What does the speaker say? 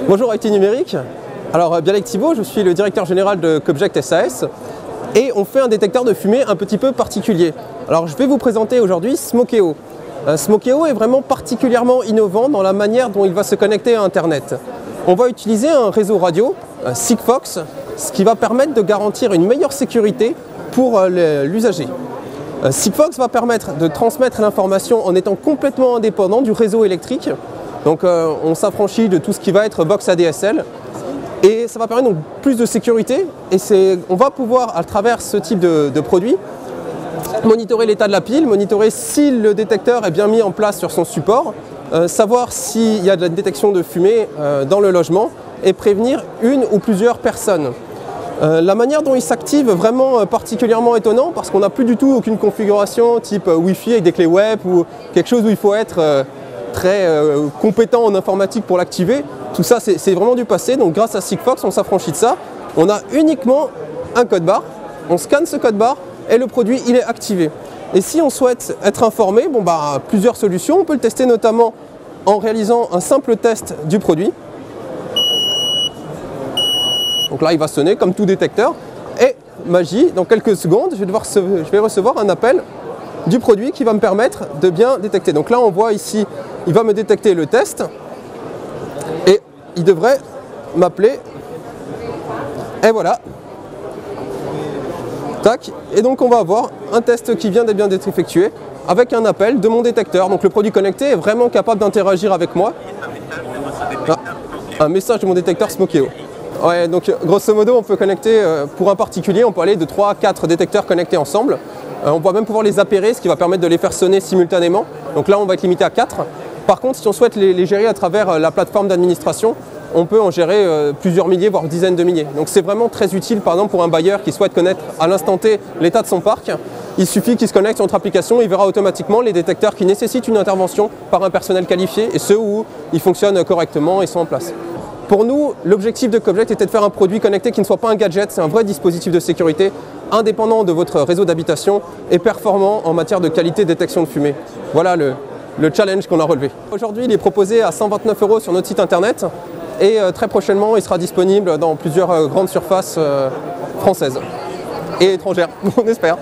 Bonjour IT Numérique, alors Bialek Thibault, je suis le directeur général de Cobject SAS et on fait un détecteur de fumée un petit peu particulier. Alors je vais vous présenter aujourd'hui Smokeo. Smokeo est vraiment particulièrement innovant dans la manière dont il va se connecter à Internet. On va utiliser un réseau radio, Sigfox, ce qui va permettre de garantir une meilleure sécurité pour l'usager. Sigfox va permettre de transmettre l'information en étant complètement indépendant du réseau électrique. Donc on s'affranchit de tout ce qui va être box ADSL et ça va permettre donc plus de sécurité et on va pouvoir à travers ce type de produit monitorer l'état de la pile, monitorer si le détecteur est bien mis en place sur son support, savoir s'il y a de la détection de fumée dans le logement et prévenir une ou plusieurs personnes. La manière dont il s'active est vraiment particulièrement étonnant parce qu'on n'a plus du tout aucune configuration type Wi-Fi avec des clés web ou quelque chose où il faut être très compétent en informatique pour l'activer. Tout ça c'est vraiment du passé, donc grâce à Sigfox on s'affranchit de ça. On a uniquement un code barre, on scanne ce code barre et le produit il est activé. Et si on souhaite être informé, plusieurs solutions, on peut le tester notamment en réalisant un simple test du produit. Donc là il va sonner comme tout détecteur et magie, dans quelques secondes je vais recevoir un appel du produit qui va me permettre de bien détecter. Donc là on voit ici, il va me détecter le test et il devrait m'appeler et voilà. Tac. Et donc on va avoir un test qui vient d'être effectué avec un appel de mon détecteur. Donc le produit connecté est vraiment capable d'interagir avec moi. Ah, un message de mon détecteur Smokeo. Ouais, donc grosso modo on peut connecter pour un particulier, on peut aller de 3 à 4 détecteurs connectés ensemble. On va même pouvoir les appairer, ce qui va permettre de les faire sonner simultanément. Donc là on va être limité à 4. Par contre si on souhaite les gérer à travers la plateforme d'administration, on peut en gérer plusieurs milliers, voire dizaines de milliers. Donc c'est vraiment très utile par exemple pour un bailleur qui souhaite connaître à l'instant T l'état de son parc. Il suffit qu'il se connecte sur notre application, il verra automatiquement les détecteurs qui nécessitent une intervention par un personnel qualifié et ceux où ils fonctionnent correctement et sont en place. Pour nous, l'objectif de Cobject était de faire un produit connecté qui ne soit pas un gadget, c'est un vrai dispositif de sécurité, indépendant de votre réseau d'habitation et performant en matière de qualité de détection de fumée. Voilà le challenge qu'on a relevé. Aujourd'hui, il est proposé à 129 € sur notre site internet et très prochainement, il sera disponible dans plusieurs grandes surfaces françaises et étrangères, on espère.